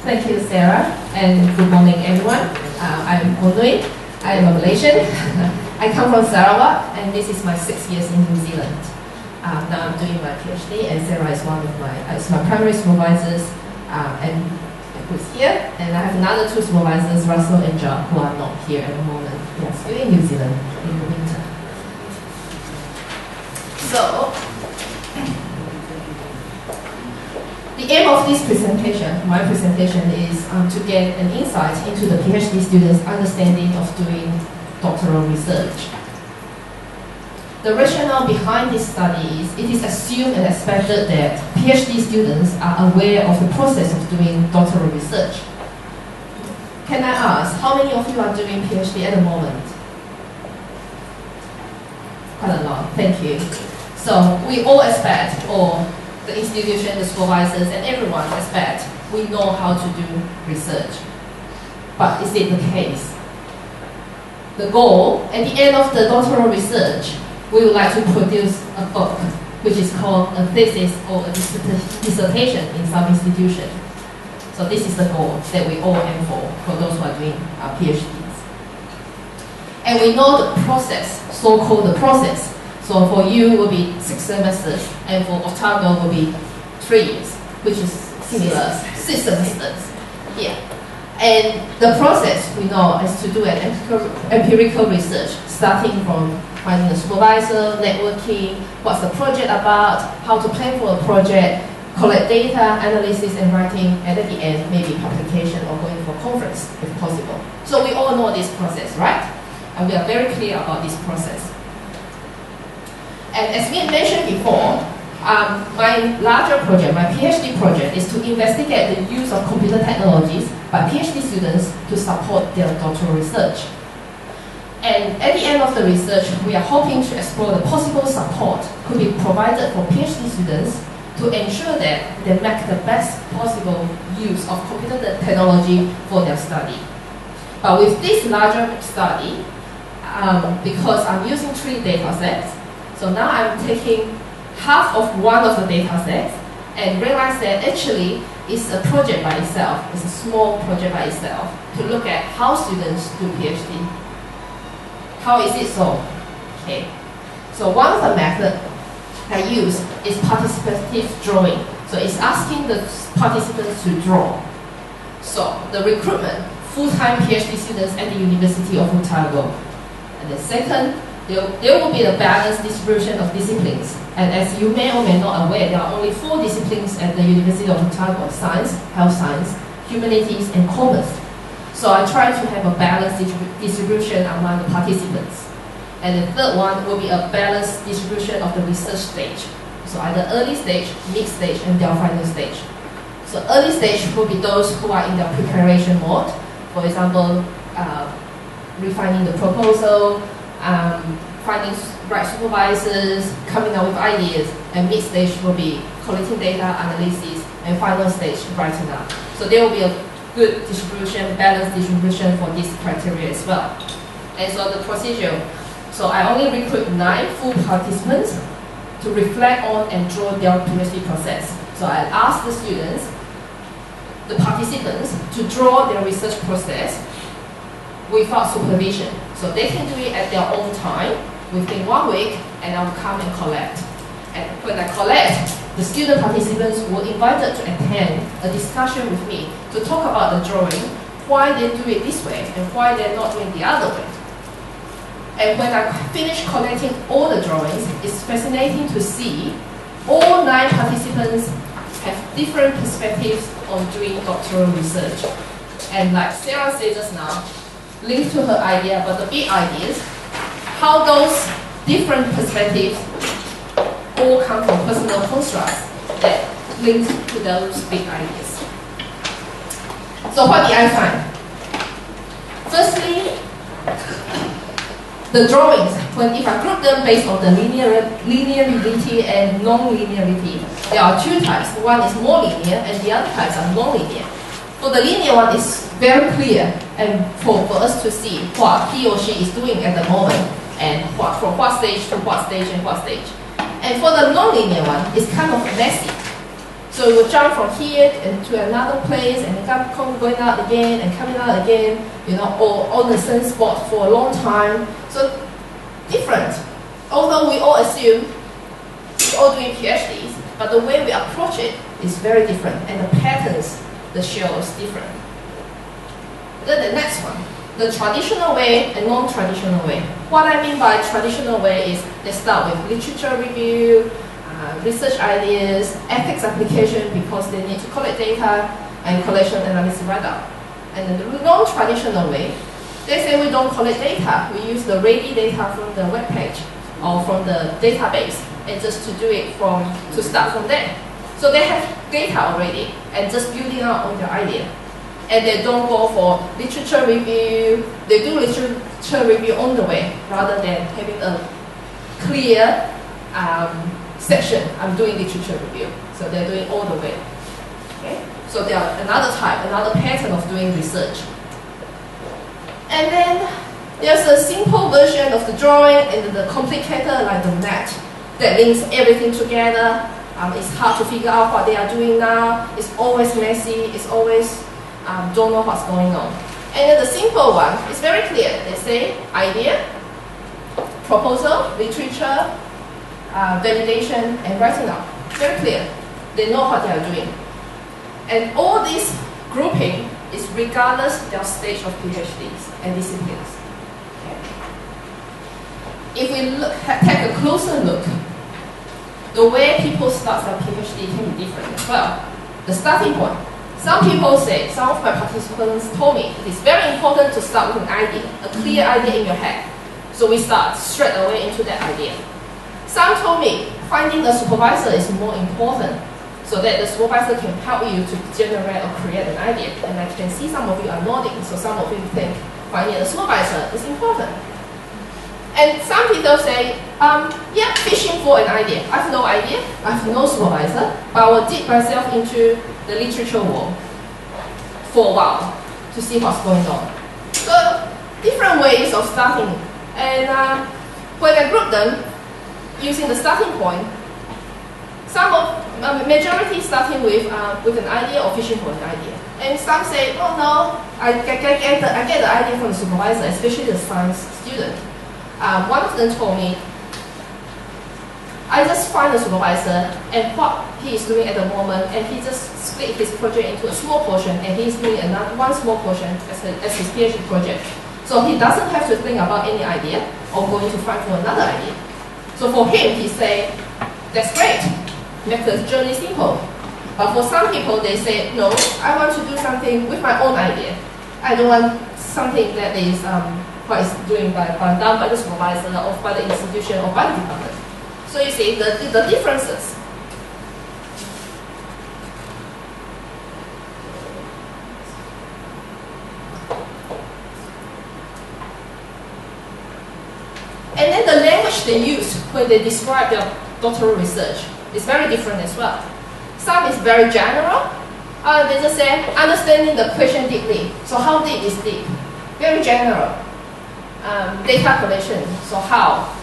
Thank you, Sarah, and good morning, everyone. I'm KwongNui. I am a Malaysian. I come from Sarawak, and this is my 6 years in New Zealand. Now I'm doing my PhD, and Sarah is one of my primary supervisors, and who's here. And I have another 2 supervisors, Russell and John, who are not here at the moment. They are still in New Zealand in the winter. So, the aim of this presentation, my presentation, is to get an insight into the PhD students' understanding of doing doctoral research. The rationale behind this study is it is assumed and expected that PhD students are aware of the process of doing doctoral research. Can I ask, how many of you are doing PhD at the moment? Quite a lot, thank you. So we all expect, or the institution, the supervisors, and everyone expect we know how to do research. But is it the case? The goal, at the end of the doctoral research, we would like to produce a book, which is called a thesis or a dissertation in some institution. So this is the goal that we all aim for those who are doing PhDs. And we know the process, so-called the process. So for you, it will be 6 semesters, and for Otago, will be 3 years, which is similar, 6 semesters. Yeah. And the process, we know, is to do an empirical research, starting from finding a supervisor, networking, what's the project about, how to plan for a project, collect data, analysis, and writing, and at the end, maybe publication or going for conference, if possible. So we all know this process, right? And we are very clear about this process. And as we mentioned before, my larger project, my PhD project, is to investigate the use of computer technologies by PhD students to support their doctoral research. And at the end of the research, we are hoping to explore the possible support could be provided for PhD students to ensure that they make the best possible use of computer technology for their study. But with this larger study, because I'm using 3 data sets, so now I'm taking half of one of the data sets and realize that actually it's a project by itself, it's a small project by itself, to look at how students do PhD. How is it so? Okay. So one of the methods I use is participative drawing. So it's asking the participants to draw. So the recruitment, full-time PhD students at the University of Otago. And the second, there will be a balanced distribution of disciplines. And as you may or may not aware, there are only 4 disciplines at the University of Otago: science, health science, humanities, and commerce. So I try to have a balanced distribution among the participants. And the third one will be a balanced distribution of the research stage. So either early stage, mid stage, and their final stage. So early stage will be those who are in the preparation mode. For example, refining the proposal, finding right supervisors, coming up with ideas, and mid stage will be collecting data, analysis, and final stage, writing up. So there will be a good distribution, balanced distribution for this criteria as well. And so the procedure, so I only recruit 9 full participants to reflect on and draw their PhD process. So I ask the students, the participants, to draw their research process without supervision. So they can do it at their own time within 1 week, and I will come and collect. And when I collect, the student participants were invited to attend a discussion with me to talk about the drawing, why they do it this way and why they're not doing the other way. And when I finish collecting all the drawings, it's fascinating to see all 9 participants have different perspectives on doing doctoral research. And like Sarah said just now, linked to her idea, but the big ideas, how those different perspectives all come from personal constructs that link to those big ideas. So what did I find? Firstly, the drawings, if I group them based on the linearity and non-linearity, there are 2 types. One is more linear and the other types are non-linear. For the linear one, it's very clear and for us to see what he or she is doing at the moment and from what stage to what stage and what stage. And for the non-linear one, it's kind of messy. So you will jump from here to another place and then going out again and coming out again, or on the same spot for a long time. So different. Although we all assume we're all doing PhDs, but the way we approach it is very different, and the patterns that show is different. Then the next one, the traditional way and non-traditional way. What I mean by traditional way is they start with literature review, research ideas, ethics application because they need to collect data and collection analysis right up. And then the non-traditional way, they say we don't collect data. We use the ready data from the web page or from the database, and just to do it to start from there. So they have data already and just building out on their idea. And they don't go for literature review. They do literature review on the way rather than having a clear section. I'm doing literature review. So they're doing all the way. Okay? So they are another type, another pattern of doing research. And then there's a simple version of the drawing and the complicated like the map that links everything together. It's hard to figure out what they are doing now. It's always messy. It's always don't know what's going on. And then the simple one is very clear. They say idea, proposal, literature, validation, and writing up. Very clear. They know what they are doing. And all this grouping is regardless of their stage of PhDs and disciplines. Okay. If we take a closer look, the way people start their PhD can be different as well. The starting point. Some people say, some of my participants told me, it is very important to start with an idea, a clear idea in your head. So we start straight away into that idea. Some told me, finding a supervisor is more important, so that the supervisor can help you to generate or create an idea. And I can see some of you are nodding, so some of you think finding a supervisor is important. And some people say, yeah, fishing for an idea. I have no idea, I have no supervisor, but I will dip myself into the literature world for a while to see what's going on. So, different ways of starting. And when I group them, using the starting point, majority starting with an idea or fishing for an idea. And some say, oh no, I get the idea from the supervisor, especially the science student. One of them told me, I just find a supervisor and what he is doing at the moment, and he just split his project into a small portion, and he's doing one small portion as his PhD project. So he doesn't have to think about any idea or going to find for another idea. So for him, he say, that's great, make the journey simple. But for some people, they say, no, I want to do something with my own idea. I don't want something that is what is done by the supervisor or by the institution or by the department. So you see the differences. And then the language they use when they describe their doctoral research is very different as well. Some is very general. They just say, understanding the question deeply. So how deep is deep? Very general. Data collection, so how?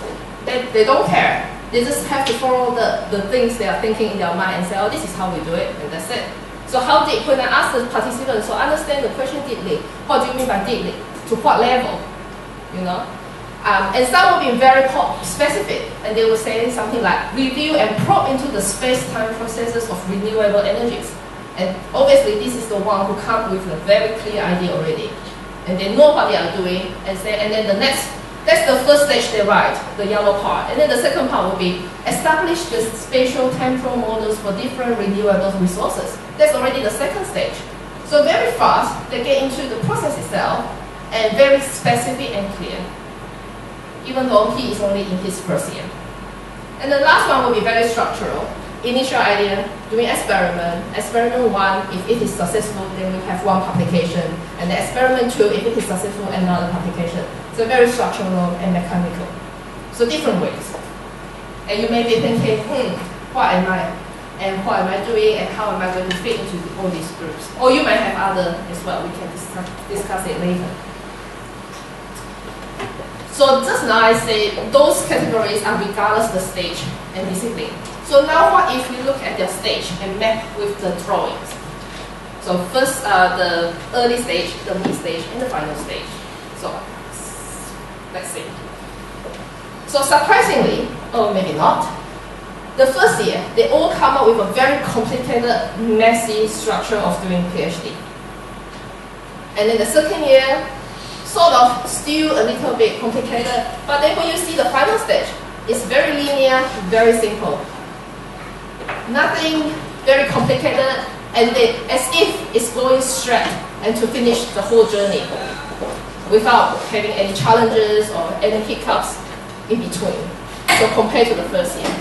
They don't care. They just have to follow the things they are thinking in their mind and say, oh, this is how we do it, and that's it. So how deep? When I ask the participants, so understand the question deeply. What do you mean by deeply? To what level? And some will be very specific, and they will say something like, review and probe into the space-time processes of renewable energies. And obviously, this is the one who comes with a very clear idea already. And they know what they are doing, and then that's the first stage they write, the yellow part. And then the second part will be establish the spatial temporal models for different renewable resources. That's already the second stage. So very fast, they get into the process itself, and very specific and clear, even though he is only in his first year. And the last one will be very structural. Initial idea, doing experiment. Experiment 1, if it is successful, then we have one publication. And the experiment 2, if it is successful, another publication. So very structural and mechanical. So different ways. And you may be thinking, what am I? And what am I doing? And how am I going to fit into all these groups? Or you might have other as well. We can discuss it later. So just now I say those categories are regardless of the stage and discipline. So now what if we look at their stage and map with the drawings? So first the early stage, the mid stage, and the final stage. So let's see. So surprisingly, or maybe not, the first year, they all come up with a very complicated, messy structure of doing PhD. And then the second year, sort of still a little bit complicated, but then when you see the final stage, it's very linear, very simple. Nothing very complicated, and then as if it's going straight and to finish the whole journey without having any challenges or any hiccups in between. So compared to the first year.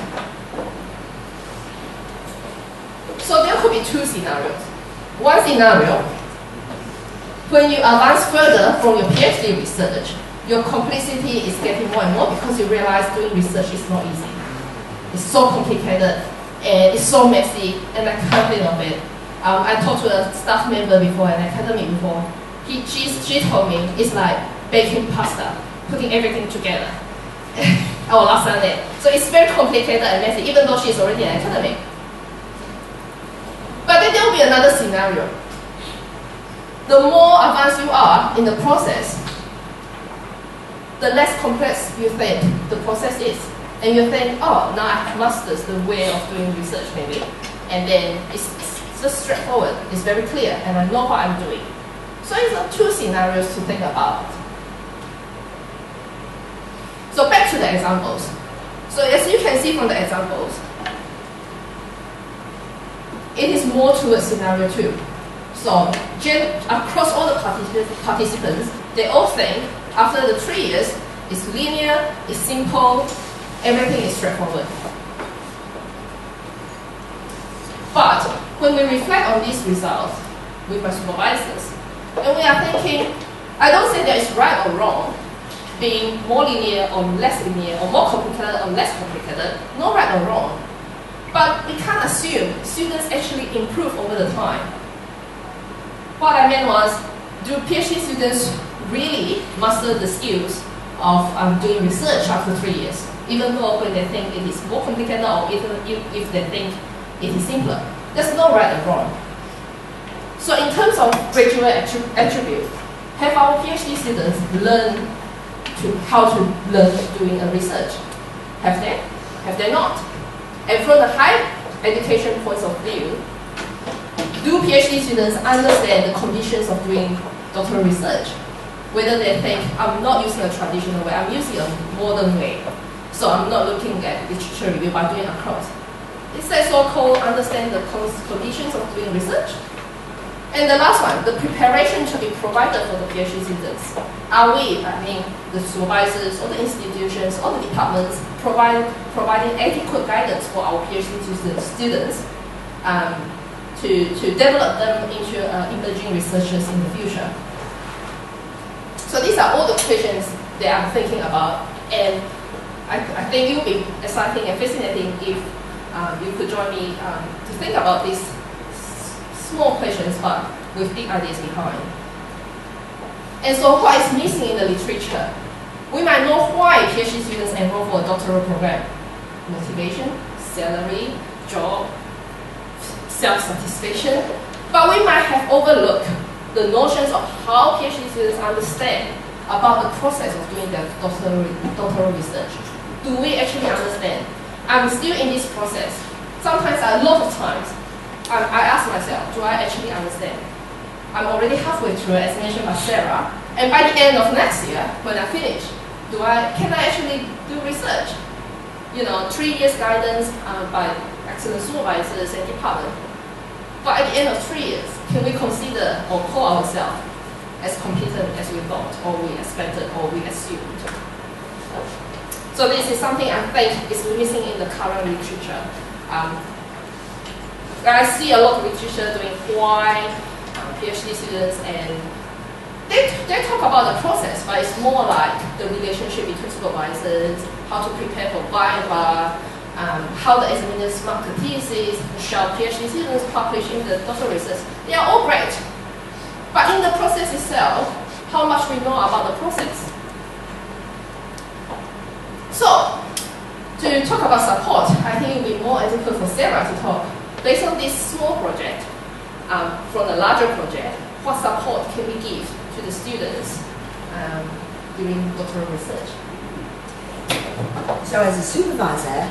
So there could be two scenarios. One scenario, when you advance further from your PhD research, your complexity is getting more and more because you realize doing research is not easy. It's so complicated and it's so messy, and I can't think of it. I talked to a staff member before, an academic before. She told me it's like baking pasta, putting everything together. Or lasagna. So it's very complicated and messy, even though she's already an academic. But then there will be another scenario. The more advanced you are in the process, the less complex you think the process is. And you think, oh, now I have mastered the way of doing research maybe. And then it's just straightforward, it's very clear, and I know what I'm doing. So it's two scenarios to think about. So back to the examples. So as you can see from the examples, it is more towards scenario 2. So across all the participants, they all think after the 3 years, it's linear, it's simple, everything is straightforward. But when we reflect on these results with my supervisors, and we are thinking, I don't say that it's right or wrong, being more linear or less linear, or more complicated or less complicated, no right or wrong. But we can't assume students actually improve over the time. What I meant was, do PhD students really master the skills of doing research after 3 years, even though when they think it is more complicated or even if they think it is simpler? There's no right and wrong. So in terms of graduate attribute, have our PhD students learned how to learn doing a research? Have they? Have they not? And from the higher education point of view, do PhD students understand the conditions of doing doctoral research? Whether they think, I'm not using a traditional way, I'm using a modern way. So I'm not looking at literature review by doing a cross. Is that so-called understand the conditions of doing research? And the last one, the preparation to be provided for the PhD students. Are we, I mean, the supervisors or the institutions or the departments providing adequate guidance for our PhD students to develop them into emerging researchers in the future? So these are all the questions that I'm thinking about, and I think it will be exciting and fascinating if you could join me to think about these small questions, but with big ideas behind. And so what is missing in the literature? We might know why PhD students enroll for a doctoral program. Motivation, salary, job, self-satisfaction. But we might have overlooked the notions of how PhD students understand about the process of doing their doctoral research. Do we actually understand? I'm still in this process. Sometimes, a lot of times, I ask myself, do I actually understand? I'm already halfway through, as mentioned by Sarah, and by the end of next year, when I finish, can I actually do research? 3 years guidance by excellent supervisors and department. But at the end of 3 years, can we consider or call ourselves as competent as we thought, or we expected, or we assumed? So this is something I think is missing in the current literature. I see a lot of literature doing why PhD students, and they talk about the process, but it's more like the relationship between supervisors, how to prepare for viva, how the examiners mark the thesis, shall PhD students publish in the doctoral research. They are all great. But in the process itself, how much we know about the process? So, to talk about support, I think it would be more adequate Sarah to talk. Based on this small project, from the larger project, what support can we give to the students during doctoral research? So as a supervisor,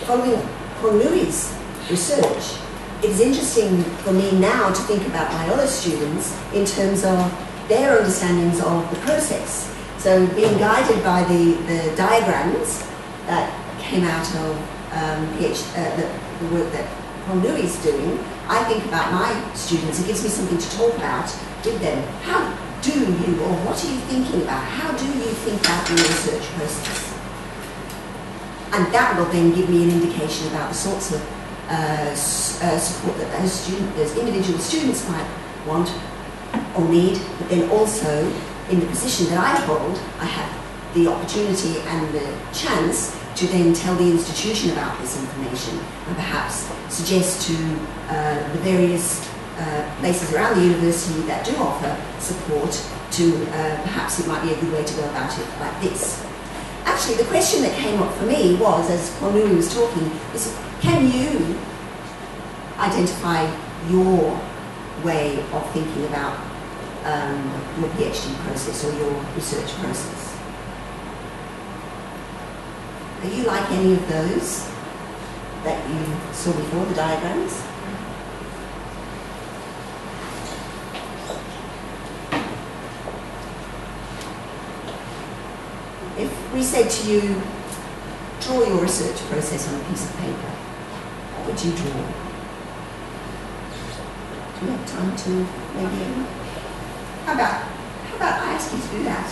following KwongNui's research, it's interesting for me now to think about my other students in terms of their understandings of the process. So being guided by the diagrams that came out of the work that KwongNui is doing, I think about my students. It gives me something to talk about with them. How do you, or what are you thinking about? How do you think about your research process? And that will then give me an indication about the sorts of support that those individual students might want or need, but then also in the position that I hold, I have the opportunity and the chance to then tell the institution about this information and perhaps suggest to the various places around the university that do offer support to perhaps it might be a good way to go about it like this. Actually, the question that came up for me was, as KwongNui was talking, is can you identify your way of thinking about your PhD process or your research process? Are you like any of those that you saw before, the diagrams? If we said to you, draw your research process on a piece of paper, what would you draw? Do you have time to maybe? How about I ask you to do that?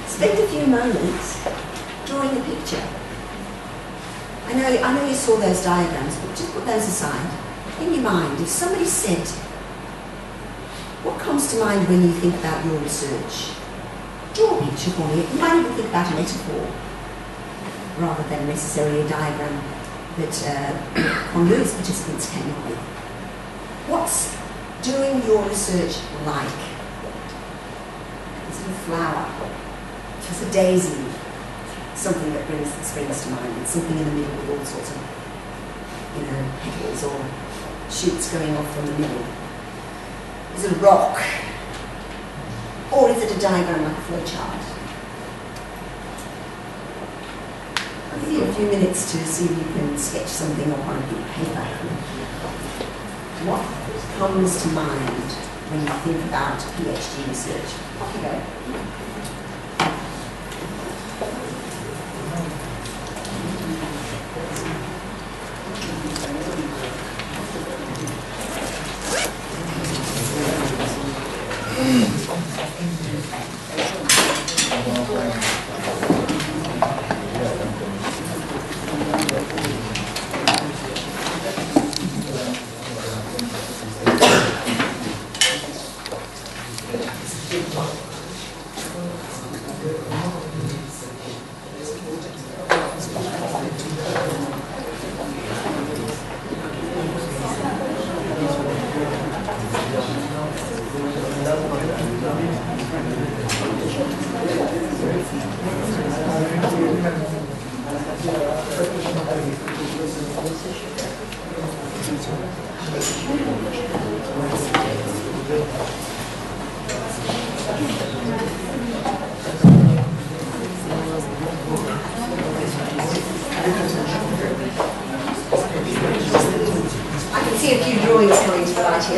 Spend a few moments drawing a picture. I know you saw those diagrams, but just put those aside. In your mind, if somebody said, what comes to mind when you think about your research? Draw a picture for me. You might even think about a metaphor, rather than necessarily a diagram that KwongNui's participants came up with. What's doing your research like? Is it a flower? It's a daisy? Something that springs to mind. It's something in the middle with all sorts of, petals or shoots going off from the middle. Is it a rock? Or is it a diagram like a flowchart? I'll give you a few minutes to see if you can sketch something on a bit of paper. What comes to mind when you think about PhD research? Off you go.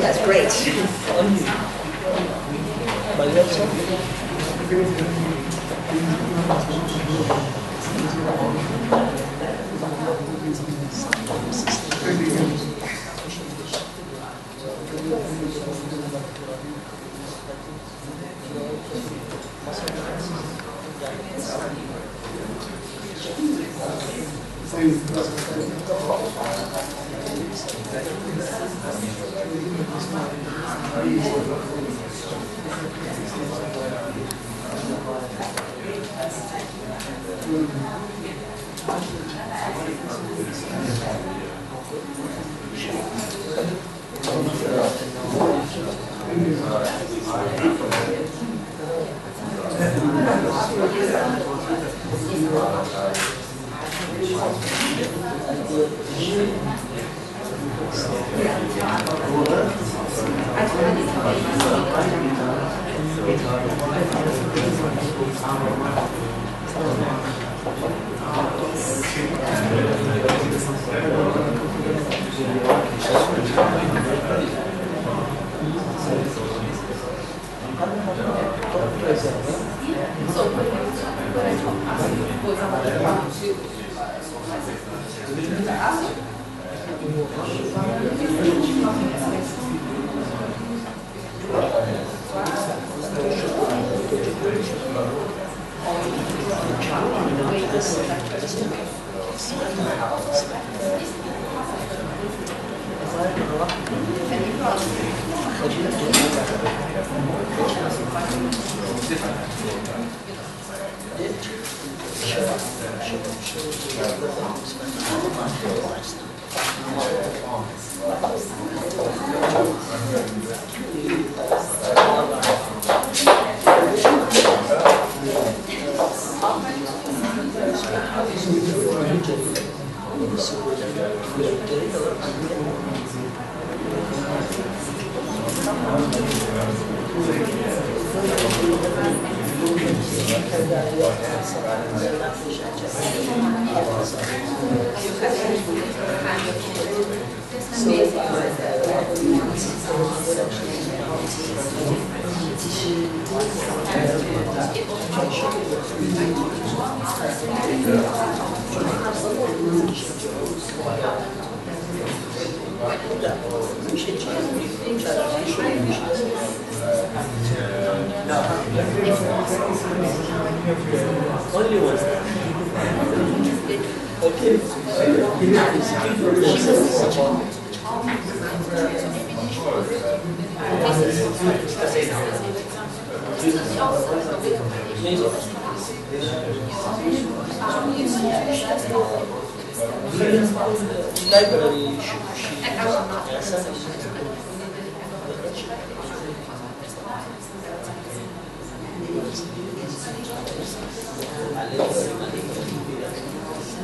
That's great.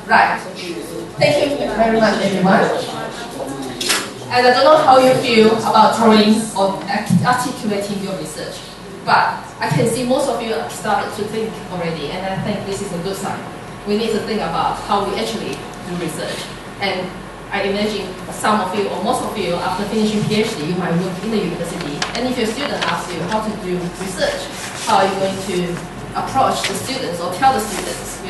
Right. Thank you very much, everyone. And I don't know how you feel about drawing or articulating your research, but I can see most of you have started to think already, and I think this is a good sign. We need to think about how we actually do research. And I imagine some of you, or most of you, after finishing PhD, you might work in the university, and if your student asks you how to do research, how are you going to approach the students or tell the students,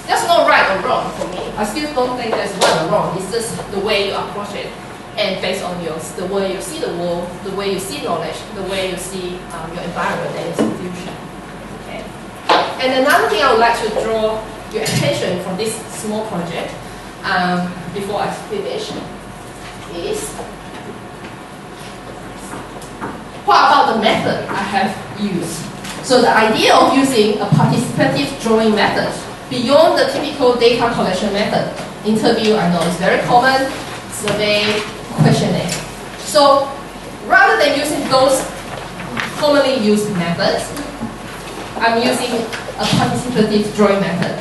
There's no right or wrong for me. I still don't think there's right or wrong. It's just the way you approach it, and based on the way you see the world, the way you see knowledge, the way you see your environment and institution. Okay. And another thing I would like to draw your attention from this small project before I finish is what about the method I have used? So the idea of using a participative drawing method beyond the typical data collection method. Interview, I know, is very common, survey, questionnaire. So rather than using those commonly used methods, I'm using a participative drawing method.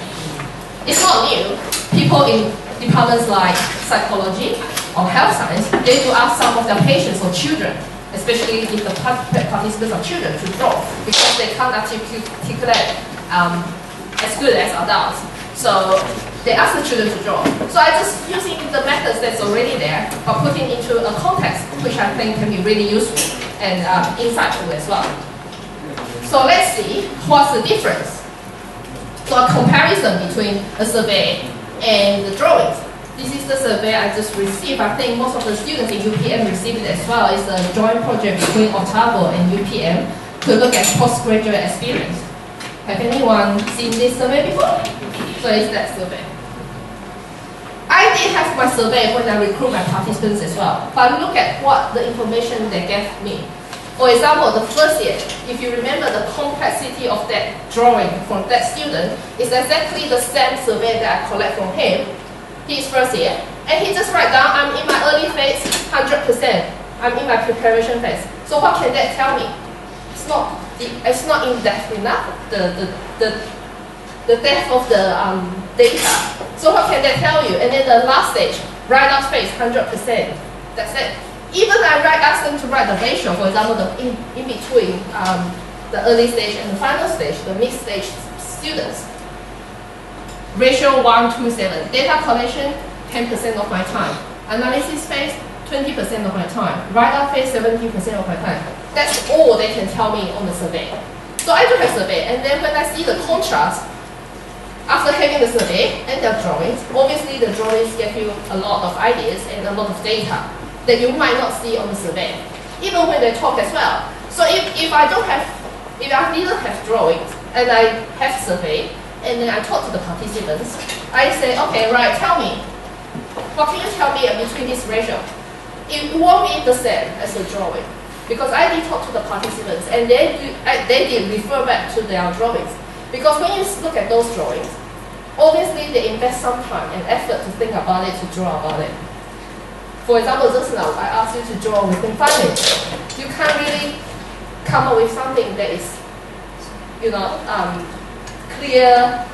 It's not new. People in departments like psychology or health science, they do ask some of their patients or children, especially if the participants are children, to draw because they can't articulate as good as adults. So they ask the children to draw. So I just using the methods that's already there, but putting into a context which I think can be really useful and insightful as well. So let's see what's the difference. So a comparison between a survey and the drawings. This is the survey I just received. I think most of the students in UPM received it as well. It's a joint project between Otago and UPM to look at postgraduate experience. Have anyone seen this survey before? So it's that survey. I did have my survey when I recruit my participants as well. But look at what the information they gave me. For example, the first year, if you remember the complexity of that drawing from that student, is exactly the same survey that I collect from him. His first year, and he just write down, I'm in my early phase, 100%. I'm in my preparation phase. So what can that tell me? It's not in depth enough. the depth of the data. So what can they tell you? And then the last stage, write out space 100%. That's it. Even ask them to write the ratio, for example, the in between the early stage and the final stage, the mid-stage students. Ratio 1:7. Data collection, 10% of my time. Analysis phase, 20% of my time. Write-up phase, 70% of my time. That's all they can tell me on the survey. So I do have survey, and then when I see the contrast, after having the survey and their drawings, obviously the drawings give you a lot of ideas and a lot of data that you might not see on the survey, even when they talk as well. So if I didn't have drawings and I have survey, and then I talk to the participants, I say, okay, right, tell me, what can you tell me between this ratio? It won't be the same as the drawing, because I did talk to the participants, and they did refer back to their drawings. Because when you look at those drawings, obviously they invest some time and effort to think about it, to draw about it. For example, just now, I asked you to draw within 5 minutes. You can't really come up with something that is, clear,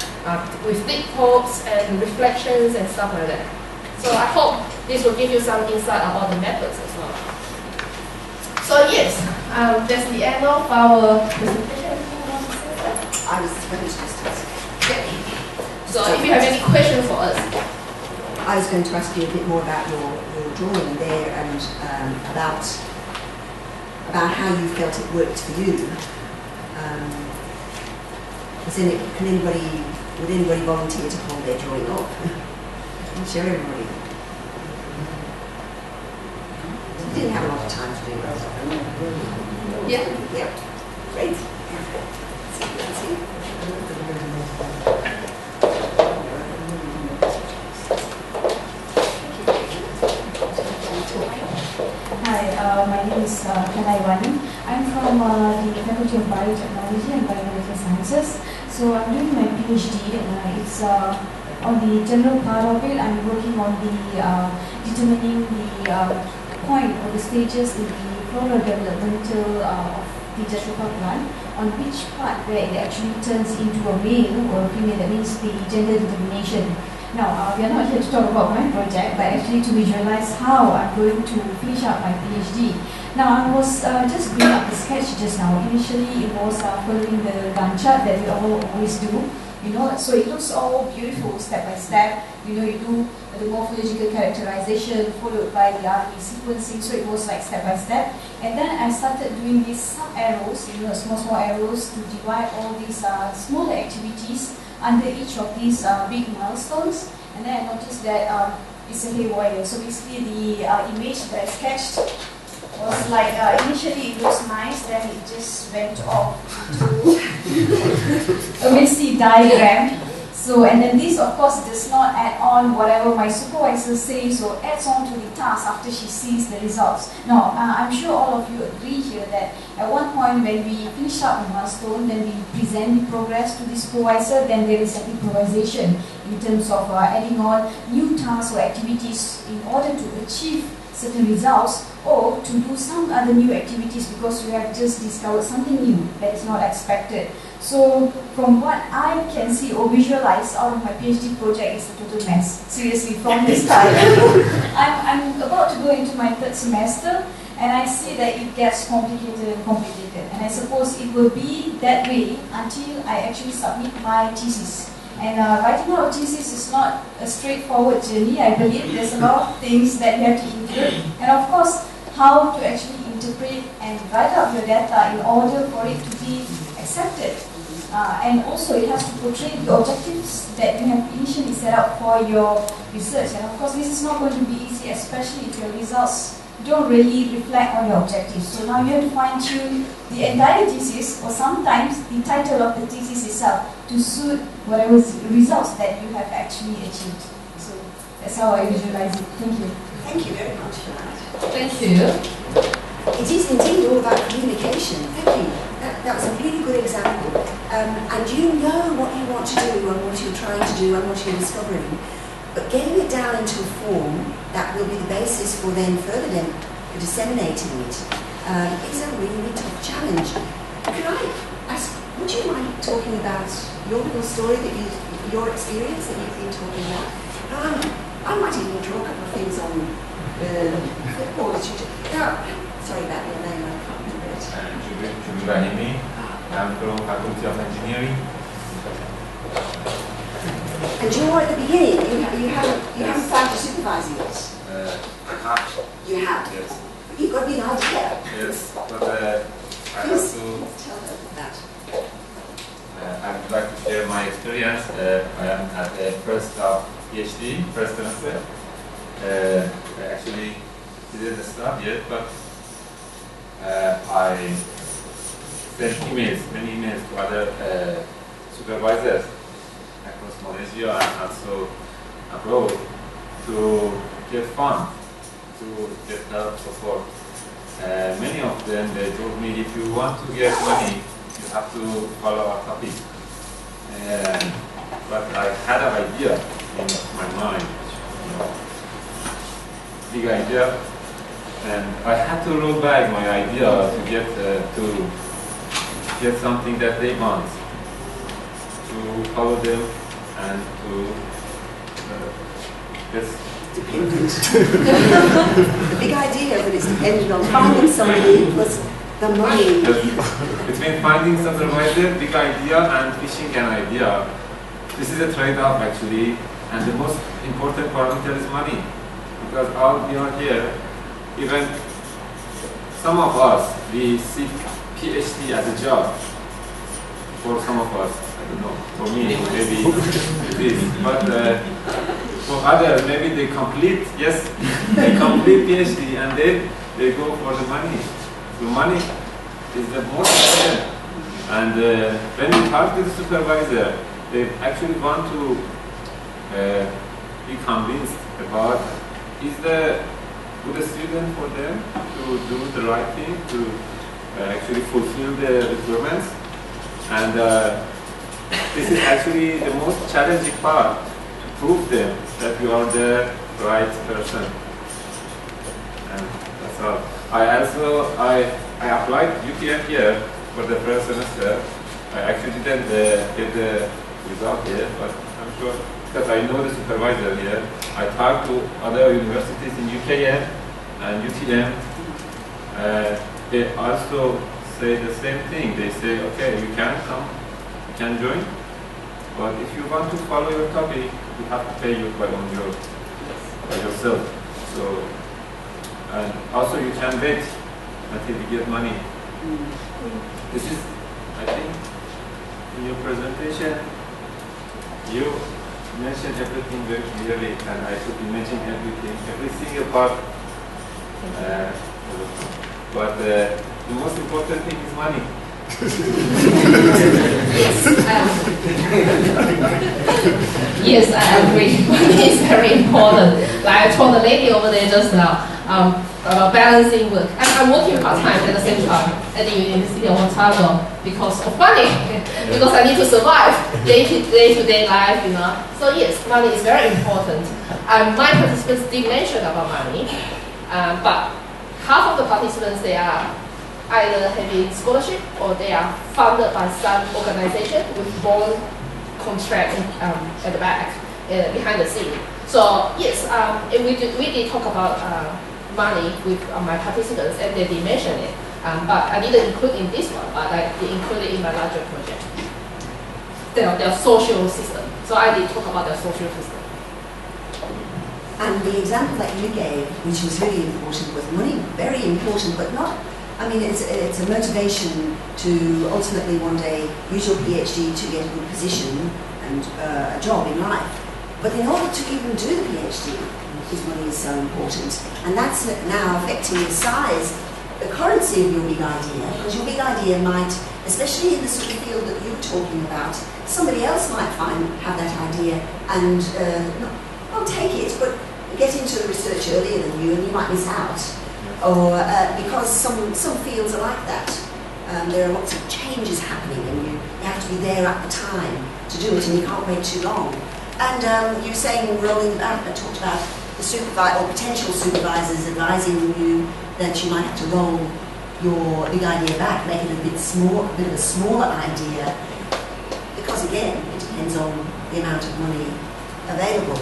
with deep thoughts and reflections and stuff like that. So I hope this will give you some insight about the methods as well. So yes, that's the end of our presentation. I was finished. Okay. So if you have any questions for us. I was going to ask you a bit more about your drawing there and about how you felt it worked for you. Would anybody volunteer to hold their drawing up? Show everybody. You didn't have a lot of time to do that. Yeah. Yeah. Great. Let's see. Hi, my name is Kanaiwani. I'm from the Faculty of Biotechnology and Biomedical Sciences. So I'm doing my PhD, and it's on the general part of it. I'm working on the determining the point or the stages in the floral developmental of the jatropha plant, on which part where it actually turns into a male or a female. That means the gender determination. Now, we are not here to talk about my project, but actually to visualize how I'm going to finish up my PhD. Now, I was just bringing up the sketch just now. Initially, it was following the Gantt chart that we all always do. So it looks all beautiful step by step. You do the morphological characterization followed by the RNA sequencing. So it was like step by step. And then I started doing these sub-arrows, small arrows to divide all these smaller activities under each of these big milestones. And then I noticed that it's a haywire. So basically the image that I sketched was like, initially it looks nice, then it just went off to a messy diagram. So, and then this of course does not add on whatever my supervisor says or adds on to the task after she sees the results. Now, I'm sure all of you agree here that at one point when we finish up a milestone, then we present the progress to the supervisor, then there is an improvisation in terms of adding on new tasks or activities in order to achieve certain results or to do some other new activities because we have just discovered something new that is not expected. So from what I can see or visualize out of my PhD project is a total mess. Seriously, from the start. I'm about to go into my 3rd semester and I see that it gets complicated and complicated. And I suppose it will be that way until I actually submit my thesis. And writing out a thesis is not a straightforward journey. I believe there's a lot of things that you have to include. And of course, how to actually interpret and write out your data in order for it to be accepted. And also it has to portray the objectives that you have initially set out for your research. And of course this is not going to be easy, especially if your results don't really reflect on your objectives. So now you have to fine tune the entire thesis or sometimes the title of the thesis itself to suit whatever results that you have actually achieved. So that's how I visualize it. Thank you. Thank you very much for that. Thank you. It is indeed all about communication. Thank you. That was a really good example. And you know what you want to do and what you're trying to do and what you're discovering. But getting it down into a form that will be the basis for then further disseminating it is a really tough challenge. Could I ask would you mind talking about your little story that your experience that you've been talking about? I might even draw a couple of things on football that you do. Sorry about your name, I can't remember it. I'm from Faculty of Engineering. And you're at the beginning. You haven't found a supervisor yet. You have. Yes. You've got a big idea. Yes, but I have to tell them that. I would like to share my experience. I am at the first PhD, first semester. I actually didn't start yet, but I sent many emails to other supervisors across Malaysia and also abroad to get funds, to get help, support. Many of them, they told me, if you want to get money, you have to follow our topic. But I had an idea in my mind, big idea, and I had to roll back my idea to get something that they want, to follow them and to get dependent. The big idea, but it's dependent on finding somebody plus the money. Between finding supervisor, big idea, and fishing an idea, this is a trade-off actually, and the most important parameter is money. Because all we are here, even some of us, we seek PhD as a job. For some of us, I don't know, for me maybe it is, but for others maybe they complete PhD and then they go for the money. So money is the most important. And when you talk to the supervisor, they actually want to be convinced about, is the good student for them to do the right thing, to actually fulfill the requirements. And this is actually the most challenging part, to prove them that you are the right person. And that's all. I applied UTM here for the first semester. I actually didn't get the result yet, but I'm sure, because I know the supervisor here. I talked to other universities in UKM and UTM. They also say the same thing. They say, okay, you can come, you can join, but if you want to follow your topic, you have to pay by yourself. So, and also you can wait until you get money. This is, I think, in your presentation, you mentioned everything very clearly, and I could imagine everything, every single part. But the most important thing is money. Yes, I agree. Money is very important. Like I told the lady over there just now, about balancing work. I'm working part-time at the same time at the University of Ontario because of money, because I need to survive day-to-day life, you know. So yes, money is very important. My participants did mention about money, but half of the participants, they are either having scholarship or they are funded by some organization with bond contract at the back, behind the scene. So yes, we did talk about money with my participants, and they did mention it, but I didn't include in this one, but I did include it in my larger project. Their social system. So I did talk about their social system. And the example that you gave, which was really important, was money, very important, but not, I mean, it's a motivation to ultimately one day use your PhD to get a good position and a job in life. But in order to even do the PhD, because money is so important, and that's now affecting the size, the currency of your big idea, because your big idea might, especially in the sort of field that you were talking about, somebody else might have that idea and not take it, but get into the research earlier than you, and you might miss out. Or because some fields are like that. There are lots of changes happening, and you have to be there at the time to do it, and you can't wait too long. And you're saying, rolling back, I talked about the supervisor or potential supervisors advising you that you might have to roll your big idea back, make it a bit of a smaller idea, because again, it depends on the amount of money available.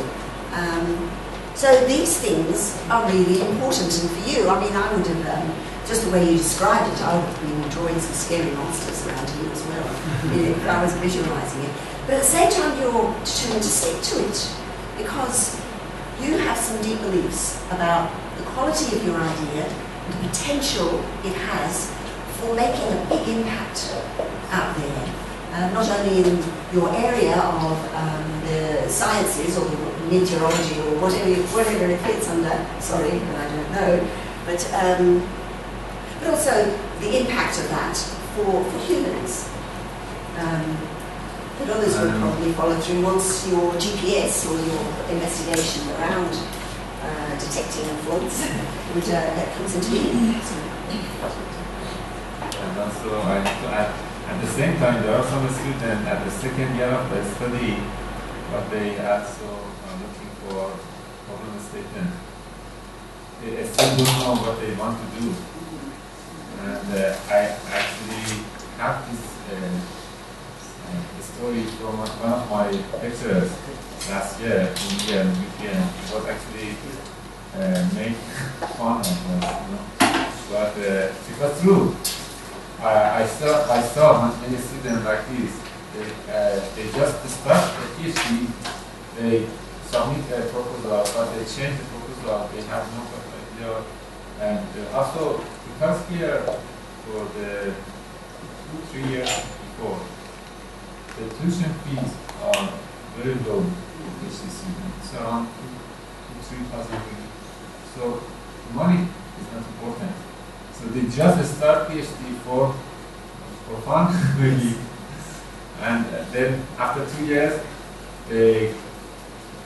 So these things are really important, and for you, I mean, I would have, just the way you described it, I would have been drawing some scary monsters around here as well, if I was visualising it. But at the same time, you're determined to stick to it, because you have some deep beliefs about the quality of your idea, the potential it has for making a big impact out there. Not only in your area of the sciences or meteorology or whatever it fits under, sorry, but I don't know, but also the impact of that for humans. But others will probably follow through once your GPS or your investigation around detecting floods comes into being. And also, I have to add, at the same time, there are some students at the second year of the study, but they also are looking for problem statement. They still don't know what they want to do. And I actually have this story from one of my lecturers last year in UPN. It was actually made fun of us, but it was true. I saw many students like this. They just start a PhD, they submit a proposal, but they change the proposal. They have no idea, and also because here for the 2-3 years before, the tuition fees are very low for PhD students. It's around 2,000-3,000. So money is not important. So they just start PhD for fun, really. And then after 2 years, they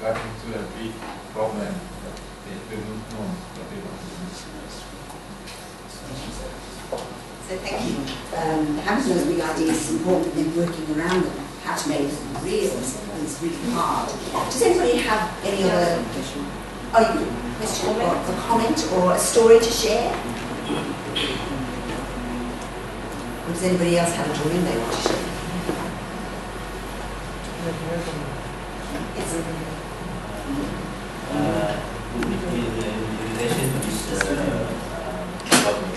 got into a big problem that they don't know what they want to do. So thank you. Having those big ideas is important, and then working around them, how to make them real is really hard. Does anybody have any other question or a comment or a story to share? Or does anybody else have a drawing they want to share? Yes. In relation to this problem,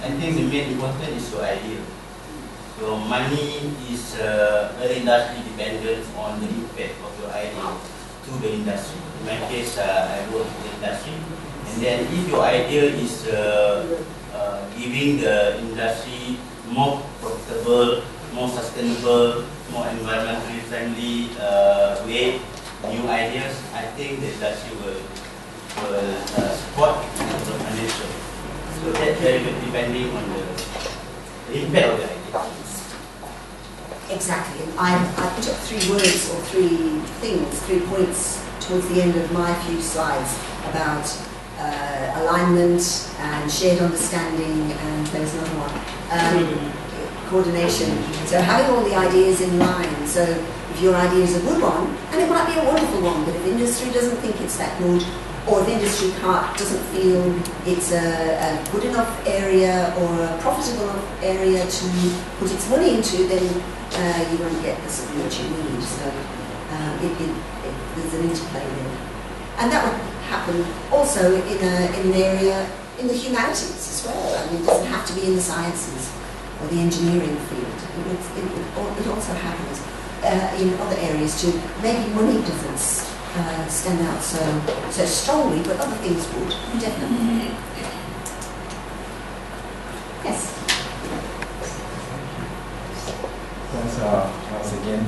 I think the main important is your idea. So money is very largely dependent on the impact of your idea to the industry. In my case, I work in the industry, and then if your idea is giving the industry more profitable, more sustainable, more environmentally friendly way, new ideas, I think the industry will support the financial. So that's very good depending on the impact of the idea. Exactly. I put up 3 words or 3 things, 3 points towards the end of my few slides about alignment and shared understanding, and there's another one, coordination. So having all the ideas in line. So if your idea is a good one, and it might be a wonderful one, but if industry doesn't think it's that good, or if industry doesn't feel it's a good enough area or a profitable enough area to put its money into, then you won't get the support you need. So there's an interplay there. And that would happen also in an area in the humanities as well. I mean, it doesn't have to be in the sciences or the engineering field. It also happens in other areas too. Maybe money doesn't stand out so strongly, but other things would, definitely. Yes? Thanks once again.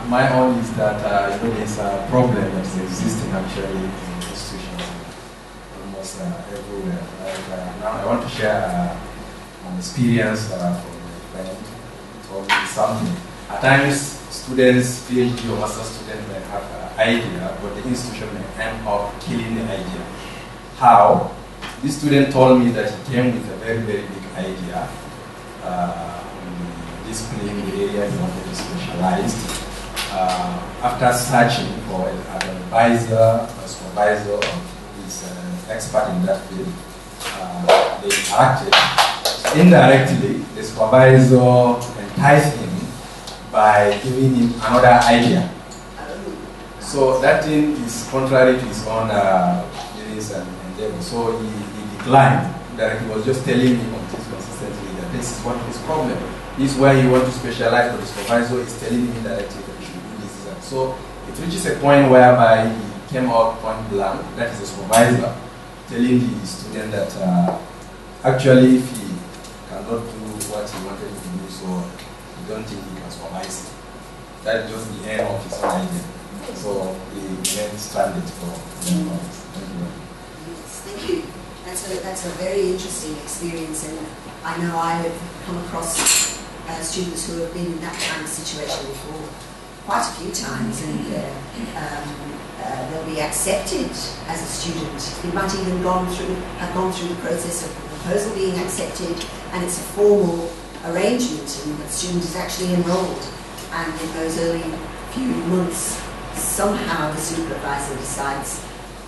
My own is that there's a problem that is existing actually in institutions almost everywhere. Now I want to share an experience from my friend who told me something. At times, students, PhD or master students may have an idea, but the institution may end up killing the idea. How? This student told me that he came with a very, very big idea. Discipline, the area he wanted to specialize. After searching for an advisor, a supervisor, or his expert in that field, they acted. indirectly, the supervisor enticed him by giving him another idea. So that thing is contrary to his own feelings and endeavor. So he declined. That he was just telling him consistently that this is what his problem. This is where you want to specialize, but the supervisor is telling him indirectly that you should do this. And so it reaches a point whereby he came out point blank, that is the supervisor, telling the student that actually if he cannot do what he wanted to do, so he don't think he can supervise it. That is just the end of his own idea. So he remained stranded for many months. Thank you. Yes, thank you. That's a very interesting experience, and I know I have come across students who have been in that kind of situation before quite a few times, and they'll be accepted as a student. It might even have gone through the process of the proposal being accepted, and it's a formal arrangement, and the student is actually enrolled. And in those early few months, somehow the supervisor decides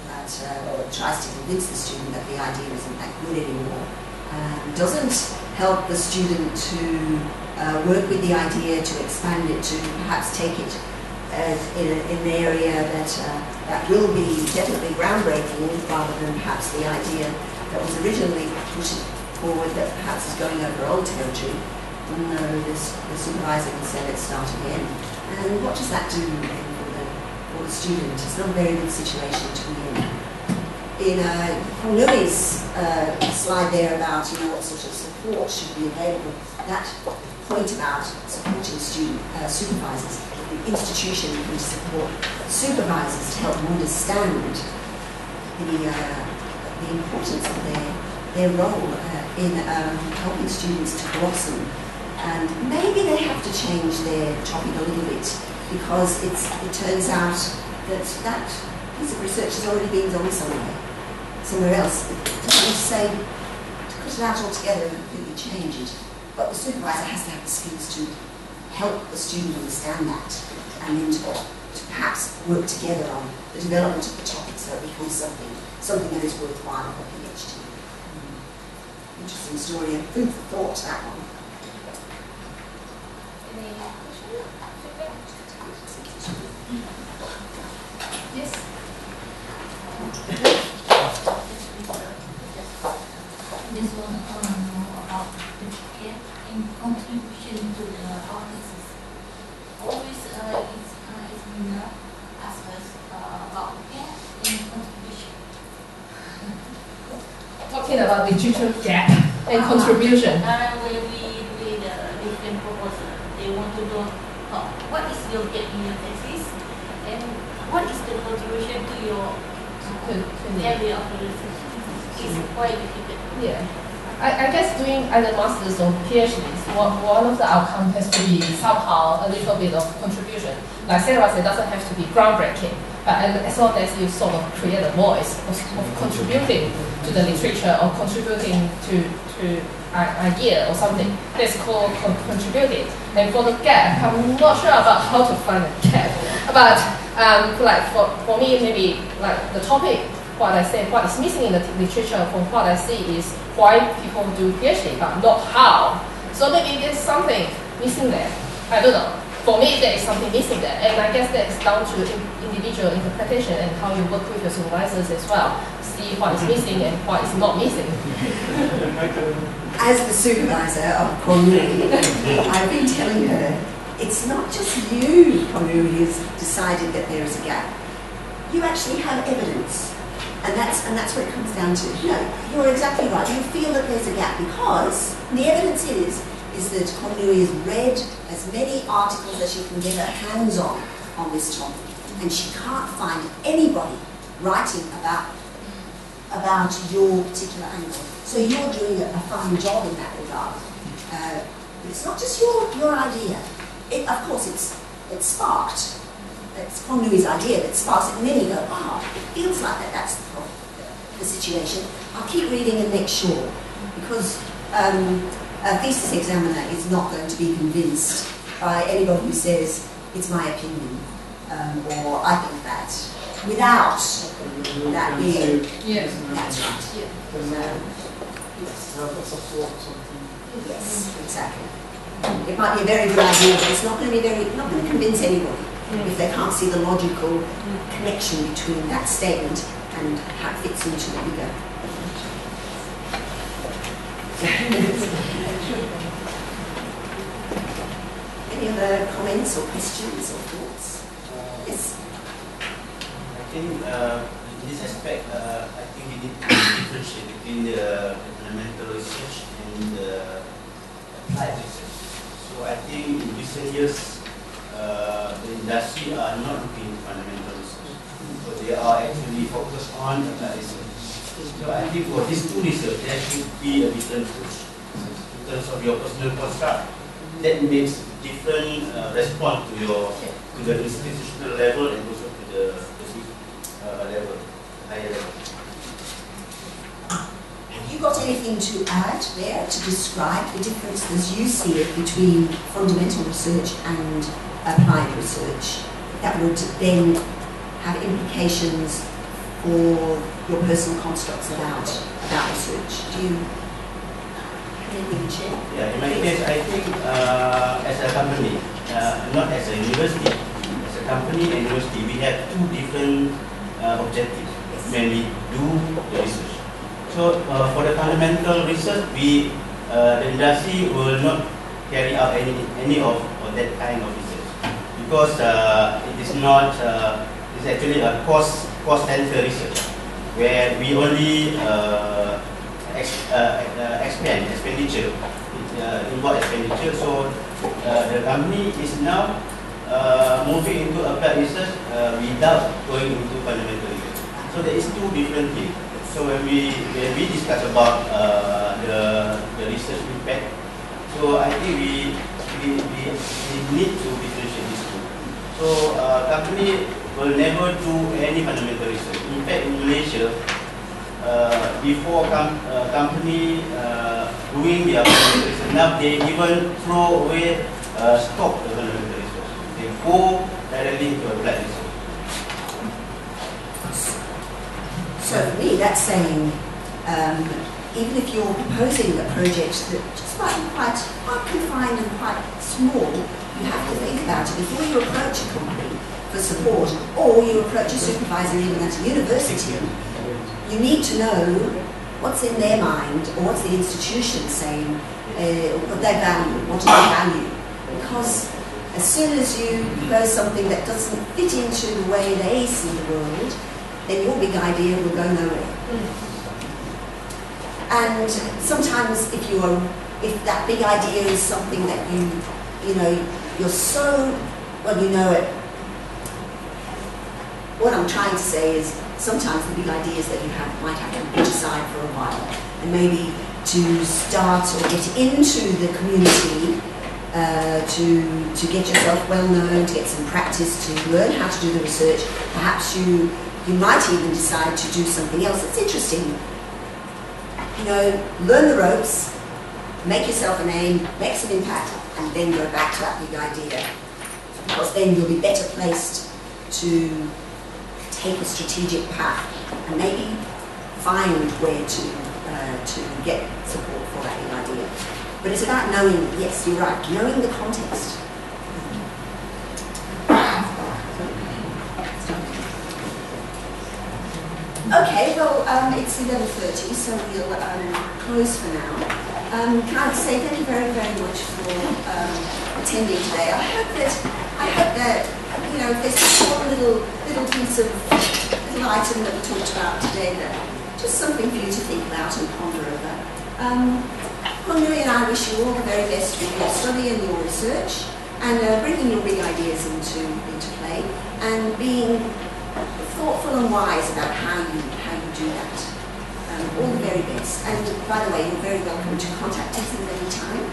that, or tries to convince the student that the idea isn't that good anymore. Doesn't help the student to work with the idea, to expand it, to perhaps take it in an area that will be definitely groundbreaking, rather than perhaps the idea that was originally pushed forward that perhaps is going over old territory. No, the supervisor can say, let's start again. And what does that do for the student? It's not a very good situation to be in. In KwongNui's slide there about what sort of support should be available, that point about supporting supervisors, the institution can support supervisors to help them understand the importance of their role in helping students to blossom. And maybe they have to change their topic a little bit, because it turns out that piece of research has already been done somewhere else. It doesn't say to cut it out altogether and completely change it, but the supervisor has to have the skills to help the student understand that, and then to perhaps work together on the development of the topic so it becomes something that is worthwhile for a PhD. Interesting story, and food for thought, that one. Yes. This one about the gap in contribution to the audiences. Always it's been asked us about gap in contribution. Talking about literature gap and contribution. When we do the different proposal, they want to know what is your gap in your thesis, and what is the contribution to your area of research. It's quite difficult. Yeah. I guess doing either masters or PhDs, one of the outcomes has to be somehow a little bit of contribution. Like Sarah said, it doesn't have to be groundbreaking, but as long as you sort of create a voice of contributing to the literature or contributing to an idea or something, that's called contributing. And for the gap, I'm not sure about how to find a gap, but like for me, maybe like the topic, what I say, what is missing in the literature from what I see is why people do PhD, but not how. So maybe there's something missing there. I don't know. For me, there is something missing there, and I guess that is down to individual interpretation and how you work with your supervisors as well. See what is missing and what is not missing. As the supervisor of KwongNui, I've been telling her, it's not just you, KwongNui, who's decided that there is a gap. You actually have evidence. And that's what it comes down to. No, you're exactly right. You feel that there's a gap because the evidence is that KwongNui has read as many articles as she can get her hands on this topic, and she can't find anybody writing about your particular angle. So you're doing a fine job in that regard. It's not just your idea. Of course, it's sparked. It's KwongNui's idea that sparks it, and then you go, wow, it feels like that's the situation. I'll keep reading and make sure, because a thesis examiner is not going to be convinced by anybody who says, it's my opinion, or I think that, without that being, yes. that's right. Yeah. Yes. Yes, exactly. It might be a very good idea, but it's not going to convince anybody if they can't see the logical connection between that statement and how it fits into the bigger. Any other comments or questions or thoughts? Yes. I think in this aspect, I think we need to differentiate between the fundamental research and the applied research. So I think in recent years, the industry are not looking at fundamental research, but they are actually focused on applied research. So I think for these two research, there should be a different approach in terms of your personal construct. That makes different response to the institutional level and also to the level, higher level. Have you got anything to add there to describe the difference as you see it between fundamental research and applied research that would then have implications for your personal constructs about research? Do you have anything to share? Yeah, in my case, I think as a company, not as a university, as a company and university, we have two different objectives when we do the research. So for the fundamental research, the industry will not carry out any of that kind of research because it is not. It's actually a cost center research where we only expenditure. It involve expenditure. So the company is now moving into applied research without going into fundamental research. So there is two different things. So when we discuss about the research impact, so I think we need to differentiate these two. So company will never do any fundamental research. In fact, in Malaysia, before company doing their fundamental research, now they even throw away stop the fundamental research. They go directly into applied research. So for me, that's saying even if you're proposing a project that just might be quite confined and quite small, you have to think about it before you approach a company for support, or you approach a supervisor even at a university. You need to know what's in their mind, or what's the institution saying, what they value, what do they value. Because as soon as you propose something that doesn't fit into the way they see the world, then your big idea will go nowhere. And sometimes if that big idea is something that you're so, well, you know it. What I'm trying to say is sometimes the big ideas that you might have to put aside for a while, and maybe to start or get into the community, to get yourself well known, to get some practice, to learn how to do the research. Perhaps you might even decide to do something else that's interesting. Learn the ropes, make yourself a name, make some impact, and then go back to that big idea. Because then you'll be better placed to take a strategic path and maybe find where to get support for that big idea. But it's about knowing, yes, you're right, knowing the context. Okay, well, it's 11:30, so we'll close for now. Can I say thank you very, very much for attending today. I hope that if there's just one little piece of little item that we talked about today, that just something for you to think about and ponder over. KwongNui and I wish you all the very best with your study and your research, and bringing your big ideas into play, and being thoughtful and wise about how you do that. All the very best. And by the way, you're very welcome to contact us at any time.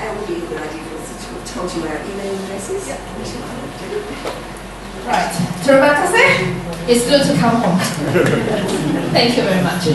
It would be a good idea for us to have told you our email addresses. Yep. Right. Terima kasih. It's good to come home. Thank you very much.